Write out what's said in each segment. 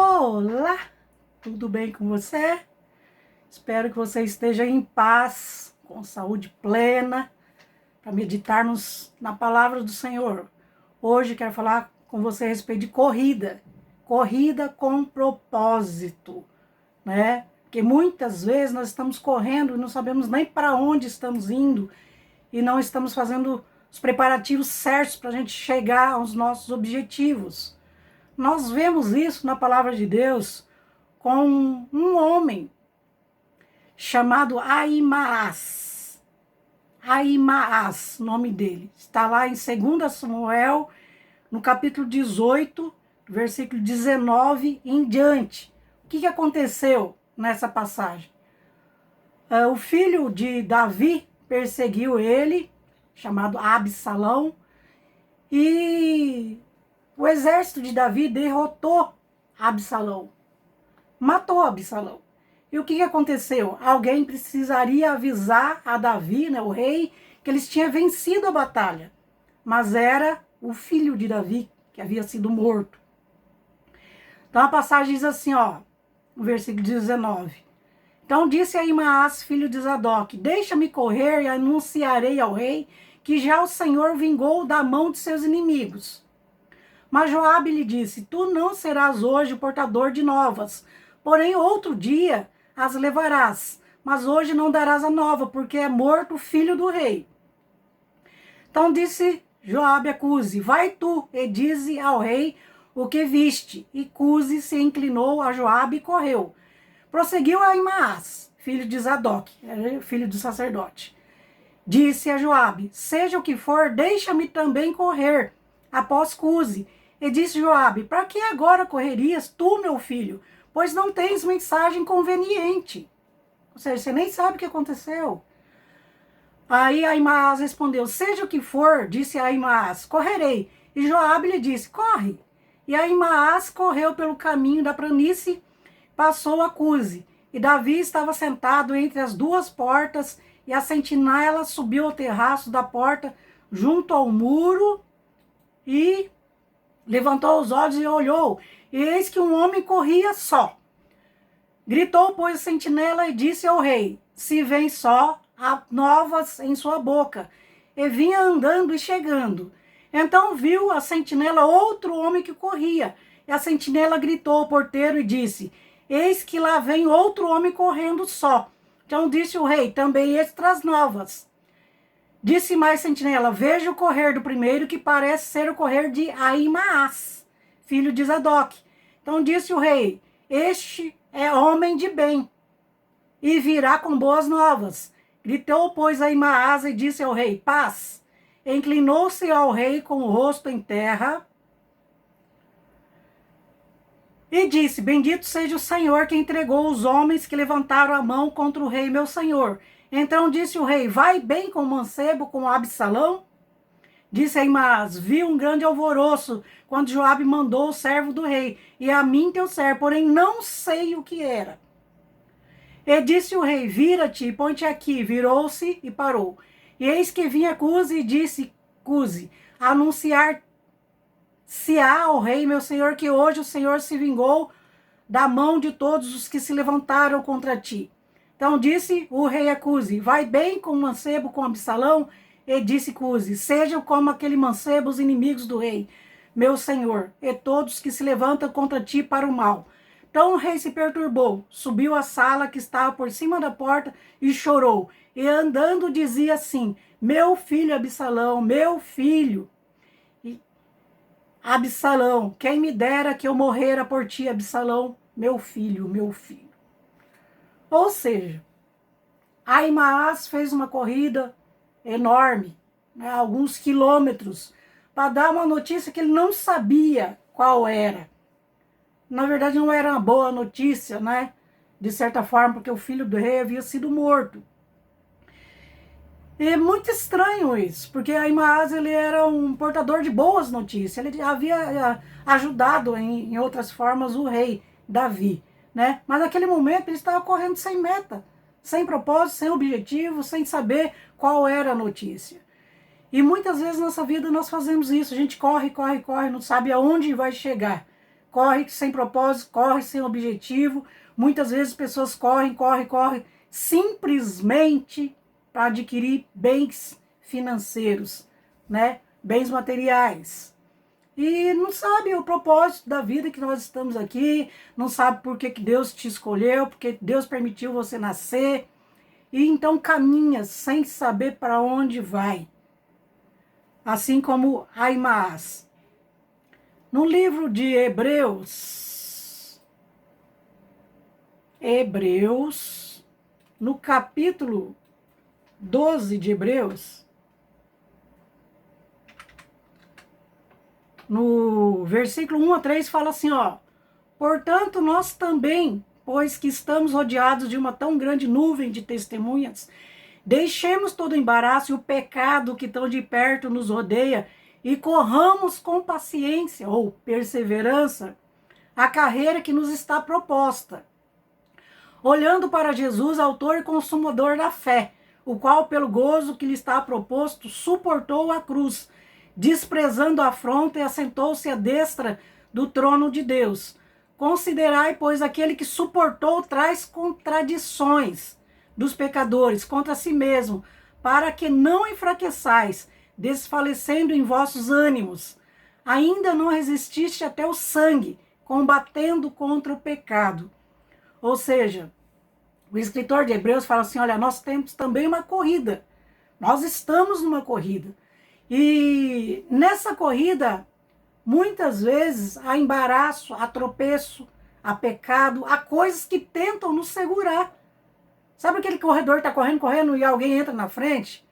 Olá, tudo bem com você? Espero que você esteja em paz, com saúde plena, para meditarmos na palavra do Senhor. Hoje quero falar com você a respeito de corrida com propósito, né? Porque muitas vezes nós estamos correndo e não sabemos nem para onde estamos indo e não estamos fazendo os preparativos certos para a gente chegar aos nossos objetivos. Nós vemos isso na palavra de Deus com um homem chamado Ahimaás. Ahimaás, nome dele. Está lá em 2 Samuel, no capítulo 18, versículo 19 em diante. O que aconteceu nessa passagem? O filho de Davi perseguiu ele, chamado Absalão, e o exército de Davi derrotou Absalão, matou Absalão. E o que aconteceu? Alguém precisaria avisar a Davi, né, o rei, que eles tinham vencido a batalha. Mas era o filho de Davi que havia sido morto. Então a passagem diz assim, no versículo 19. Então disse Ahimaás, filho de Zadok, deixa-me correr e anunciarei ao rei que já o Senhor vingou da mão de seus inimigos. Mas Joabe lhe disse, tu não serás hoje o portador de novas, porém outro dia as levarás, mas hoje não darás a nova, porque é morto o filho do rei. Então disse Joabe a Cusi, vai tu e dize ao rei o que viste. E Cusi se inclinou a Joabe e correu. Prosseguiu Ahimaás, filho de Zadok, filho do sacerdote. Disse a Joabe, seja o que for, deixa-me também correr após Cusi. E disse Joabe, para que agora correrias tu, meu filho? Pois não tens mensagem conveniente. Ou seja, você nem sabe o que aconteceu. Aí Ahimaás respondeu, seja o que for, disse Ahimaás, correrei. E Joabe lhe disse, corre. E Ahimaás correu pelo caminho da planície, passou a Cusi. E Davi estava sentado entre as duas portas, e a sentinela subiu ao terraço da porta, junto ao muro, e levantou os olhos e olhou, e eis que um homem corria só. Gritou, pois, a sentinela e disse ao rei, se vem só, há novas em sua boca. E vinha andando e chegando. Então viu a sentinela outro homem que corria. E a sentinela gritou ao porteiro e disse, eis que lá vem outro homem correndo só. Então disse o rei, também este traz novas. Disse mais a sentinela, veja o correr do primeiro, que parece ser o correr de Ahimaás, filho de Zadok. Então disse o rei, este é homem de bem, e virá com boas novas. Gritou, pois, Ahimaás e disse ao rei, paz. Inclinou-se ao rei com o rosto em terra, e disse, bendito seja o Senhor que entregou os homens que levantaram a mão contra o rei, meu senhor. Então disse o rei, vai bem com o mancebo, com Absalão? Disse Ahimaás, vi um grande alvoroço quando Joabe mandou o servo do rei, e a mim teu servo, porém não sei o que era. E disse o rei, vira-te e põe-te aqui. Virou-se e parou. E eis que vinha Cusi e disse, Cusi, anunciar-se ao rei, meu senhor, que hoje o Senhor se vingou da mão de todos os que se levantaram contra ti. Então disse o rei a Cusi, vai bem com o mancebo, com Absalão? E disse Cusi, sejam como aquele mancebo os inimigos do rei, meu senhor, e todos que se levantam contra ti para o mal. Então o rei se perturbou, subiu à sala que estava por cima da porta e chorou. E andando dizia assim, meu filho Absalão, meu filho Absalão, quem me dera que eu morrera por ti, Absalão, meu filho, meu filho. Ou seja, Ahimaás fez uma corrida enorme, né, alguns quilômetros, para dar uma notícia que ele não sabia qual era. Na verdade, não era uma boa notícia, né? De certa forma, porque o filho do rei havia sido morto. E é muito estranho isso, porque Ahimaás, ele era um portador de boas notícias. Ele havia ajudado, em outras formas, o rei Davi, né? Mas naquele momento ele estava correndo sem meta, sem propósito, sem objetivo, sem saber qual era a notícia. E muitas vezes na nossa vida nós fazemos isso, a gente corre, corre, corre, não sabe aonde vai chegar, corre sem propósito, corre sem objetivo. Muitas vezes pessoas correm, simplesmente para adquirir bens financeiros, né? Bens materiais. E não sabe o propósito da vida que nós estamos aqui, não sabe por que Deus te escolheu, porque Deus permitiu você nascer. E então caminha sem saber para onde vai. Assim como Aimaas. No livro de Hebreus, no capítulo 12 de Hebreus, no versículo 1 a 3, fala assim, ó: portanto, nós também, pois que estamos rodeados de uma tão grande nuvem de testemunhas, deixemos todo o embaraço e o pecado que tão de perto nos rodeia e corramos com paciência ou perseverança a carreira que nos está proposta, olhando para Jesus, autor e consumador da fé, o qual, pelo gozo que lhe está proposto, suportou a cruz, desprezando a afronta, e assentou-se à destra do trono de Deus. Considerai, pois, aquele que suportou tais contradições dos pecadores contra si mesmo, para que não enfraqueçais, desfalecendo em vossos ânimos. Ainda não resististe até o sangue, combatendo contra o pecado. Ou seja, o escritor de Hebreus fala assim, olha, nós temos também uma corrida. Nós estamos numa corrida. E nessa corrida, muitas vezes, há embaraço, há tropeço, há pecado, há coisas que tentam nos segurar. Sabe aquele corredor que está correndo e alguém entra na frente?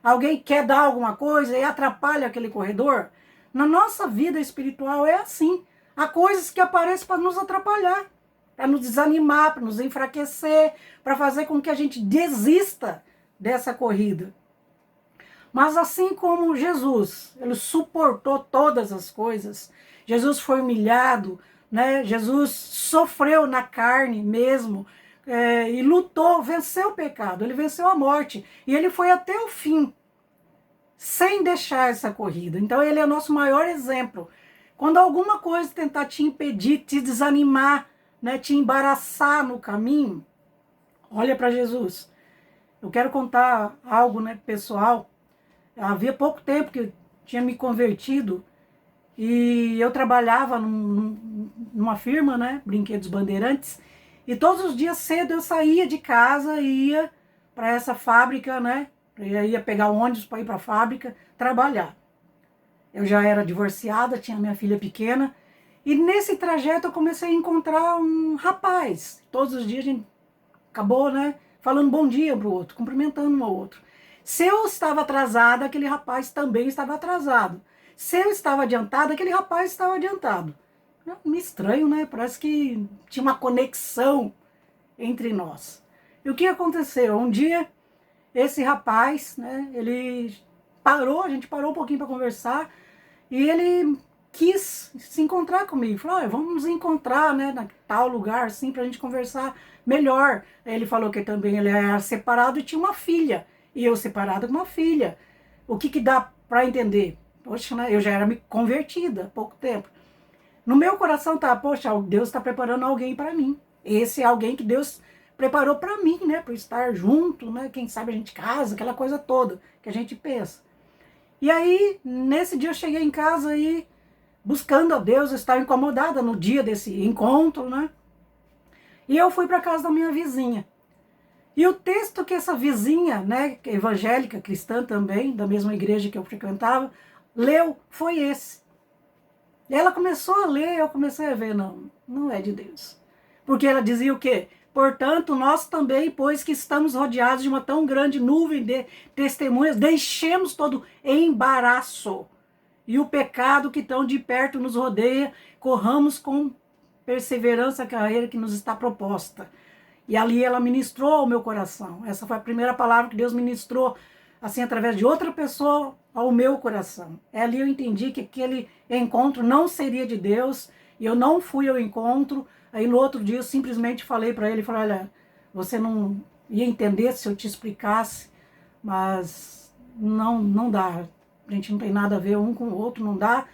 Alguém quer dar alguma coisa e atrapalha aquele corredor? Na nossa vida espiritual é assim. Há coisas que aparecem para nos atrapalhar, para nos desanimar, para nos enfraquecer, para fazer com que a gente desista dessa corrida. Mas assim como Jesus, ele suportou todas as coisas, Jesus foi humilhado, né? Jesus sofreu na carne mesmo, e lutou, venceu o pecado, ele venceu a morte, e ele foi até o fim, sem deixar essa corrida. Então ele é o nosso maior exemplo. Quando alguma coisa tentar te impedir, te desanimar, né, te embaraçar no caminho, olha para Jesus. Eu quero contar algo, né, pessoal. Havia pouco tempo que eu tinha me convertido e eu trabalhava numa firma, né, Brinquedos Bandeirantes, e todos os dias cedo eu saía de casa e ia para essa fábrica, né, eu ia pegar o ônibus para ir para a fábrica trabalhar. Eu já era divorciada, tinha minha filha pequena, e nesse trajeto eu comecei a encontrar um rapaz. Todos os dias a gente acabou, né, falando bom dia para o outro, cumprimentando um ao outro. Se eu estava atrasada, aquele rapaz também estava atrasado. Se eu estava adiantada, aquele rapaz estava adiantado. Me estranho, né? Parece que tinha uma conexão entre nós. E o que aconteceu? Um dia, esse rapaz, né, ele parou, a gente parou um pouquinho para conversar, e ele quis se encontrar comigo. Falou, vamos nos encontrar, né, na tal lugar, assim, para a gente conversar melhor. Aí ele falou que também ele era separado e tinha uma filha. E eu separada com uma filha. O que dá para entender? Poxa, né, eu já era convertida há pouco tempo. No meu coração tá, poxa, Deus está preparando alguém para mim. Esse é alguém que Deus preparou para mim, né, para estar junto, né, quem sabe a gente casa, aquela coisa toda que a gente pensa. E aí, nesse dia eu cheguei em casa e buscando a Deus, eu estava incomodada no dia desse encontro, né? E eu fui para casa da minha vizinha. E o texto que essa vizinha, né, evangélica, cristã também, da mesma igreja que eu frequentava, leu, foi esse. E ela começou a ler, eu comecei a ver, não é de Deus. Porque ela dizia o quê? Portanto, nós também, pois que estamos rodeados de uma tão grande nuvem de testemunhas, deixemos todo embaraço e o pecado que tão de perto nos rodeia, corramos com perseverança a carreira que nos está proposta. E ali ela ministrou ao meu coração. Essa foi a primeira palavra que Deus ministrou, assim, através de outra pessoa, ao meu coração. Ali eu entendi que aquele encontro não seria de Deus, e eu não fui ao encontro. Aí no outro dia eu simplesmente falei para ele, olha, você não ia entender se eu te explicasse, mas não dá. A gente não tem nada a ver um com o outro, não dá.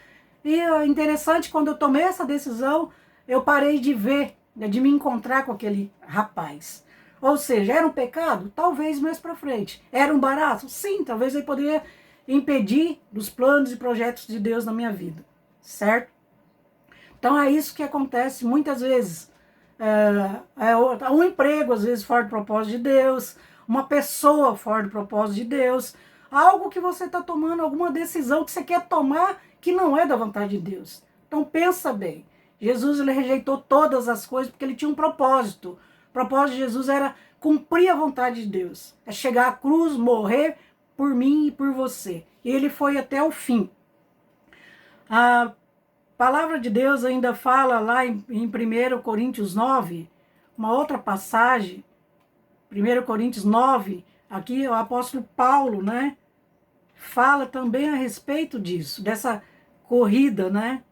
E é interessante, quando eu tomei essa decisão, eu parei de ver, né, de me encontrar com aquele rapaz. Ou seja, era um pecado? Talvez mais para frente. Era um barato? Sim, talvez ele poderia impedir dos planos e projetos de Deus na minha vida, certo? Então é isso que acontece muitas vezes. Um emprego, às vezes, fora do propósito de Deus, uma pessoa fora do propósito de Deus, algo que você está tomando, alguma decisão que você quer tomar que não é da vontade de Deus. Então pensa bem. Jesus, ele rejeitou todas as coisas porque ele tinha um propósito. O propósito de Jesus era cumprir a vontade de Deus. É chegar à cruz, morrer por mim e por você. E ele foi até o fim. A palavra de Deus ainda fala lá em 1 Coríntios 9, uma outra passagem, 1 Coríntios 9, aqui o apóstolo Paulo, né, fala também a respeito disso, dessa corrida, né?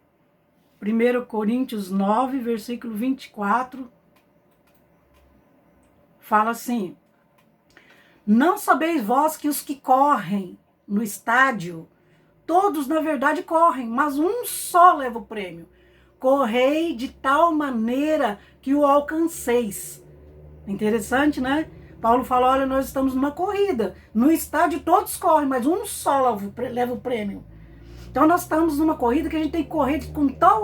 1 Coríntios 9, versículo 24, fala assim: não sabeis vós que os que correm no estádio, todos na verdade correm, mas um só leva o prêmio. Correi de tal maneira que o alcanceis. Interessante, né? Paulo fala, olha, nós estamos numa corrida. No estádio todos correm, mas um só leva o prêmio. Então nós estamos numa corrida que a gente tem que correr com tal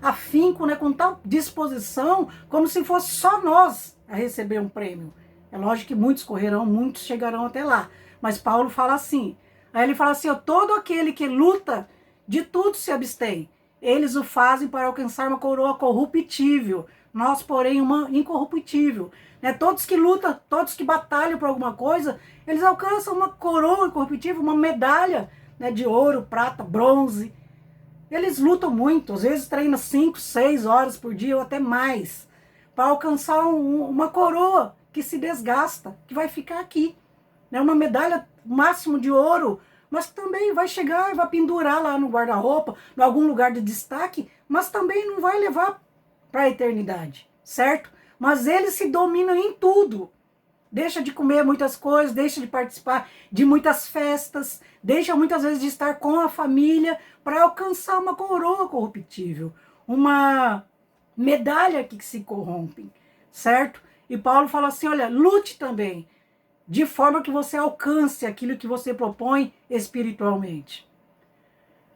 afinco, né, com tal disposição, como se fosse só nós a receber um prêmio. É lógico que muitos correrão, muitos chegarão até lá. Mas Paulo fala assim, aí ele fala assim, todo aquele que luta, de tudo se abstém. Eles o fazem para alcançar uma coroa corruptível, nós, porém, uma incorruptível. Né? Todos que lutam, todos que batalham por alguma coisa, eles alcançam uma coroa incorruptível, uma medalha, né, de ouro, prata, bronze. Eles lutam muito, às vezes treinam 5, 6 horas por dia ou até mais, para alcançar uma coroa que se desgasta, que vai ficar aqui. Né? Uma medalha máximo de ouro, mas também vai chegar e vai pendurar lá no guarda-roupa, em algum lugar de destaque, mas também não vai levar para a eternidade, certo? Mas eles se dominam em tudo. Deixa de comer muitas coisas, deixa de participar de muitas festas, deixa muitas vezes de estar com a família para alcançar uma coroa corruptível, uma medalha que se corrompe, certo? E Paulo fala assim, olha, lute também, de forma que você alcance aquilo que você propõe espiritualmente.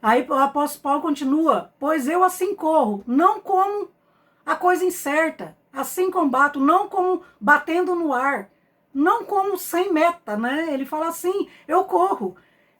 Aí o apóstolo Paulo continua, pois eu assim corro, não como a coisa incerta, assim combato, não como batendo no ar, não como sem meta, né? Ele fala assim, eu corro.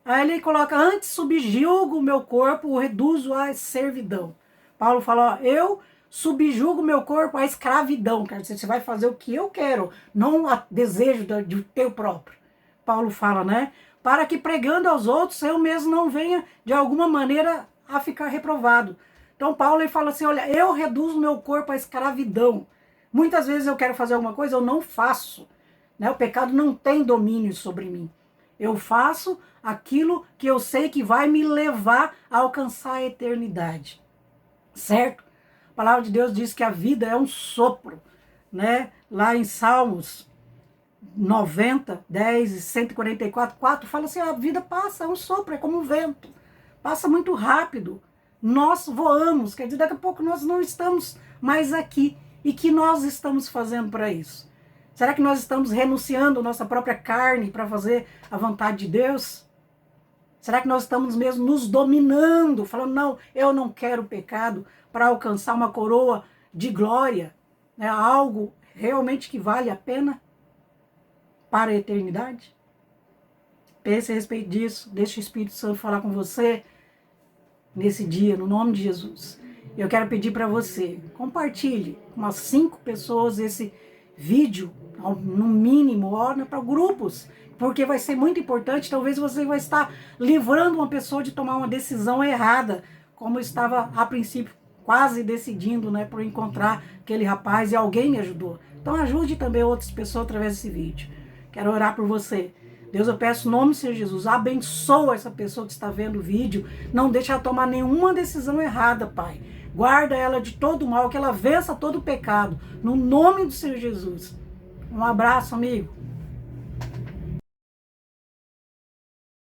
Aí ele coloca, antes subjugo o meu corpo, o reduzo à servidão. Paulo fala, ó, eu subjugo meu corpo à escravidão, quer dizer, você vai fazer o que eu quero, não o desejo do teu próprio. Paulo fala, né? Para que pregando aos outros, eu mesmo não venha, de alguma maneira, a ficar reprovado. Então Paulo ele fala assim, olha, eu reduzo meu corpo à escravidão. Muitas vezes eu quero fazer alguma coisa, eu não faço. Né? O pecado não tem domínio sobre mim. Eu faço aquilo que eu sei que vai me levar a alcançar a eternidade. Certo? A palavra de Deus diz que a vida é um sopro. Né? Lá em Salmos 90, 10 e 144, 4, fala assim, a vida passa, é um sopro, é como um vento. Passa muito rápido. Nós voamos, quer dizer, daqui a pouco nós não estamos mais aqui. E que nós estamos fazendo para isso? Será que nós estamos renunciando à nossa própria carne para fazer a vontade de Deus? Será que nós estamos mesmo nos dominando, falando, não, eu não quero pecado para alcançar uma coroa de glória, né? Algo realmente que vale a pena para a eternidade? Pense a respeito disso, deixe o Espírito Santo falar com você nesse dia, no nome de Jesus. Eu quero pedir para você, compartilhe com umas 5 pessoas esse vídeo, no mínimo, ora para grupos, porque vai ser muito importante, talvez você vai estar livrando uma pessoa de tomar uma decisão errada, como eu estava a princípio quase decidindo, né, por encontrar aquele rapaz e alguém me ajudou. Então ajude também outras pessoas através desse vídeo. Quero orar por você. Deus, eu peço, em nome do Senhor Jesus, abençoa essa pessoa que está vendo o vídeo, não deixe ela tomar nenhuma decisão errada, Pai. Guarda ela de todo mal, que ela vença todo o pecado, no nome do Senhor Jesus. Um abraço, amigo.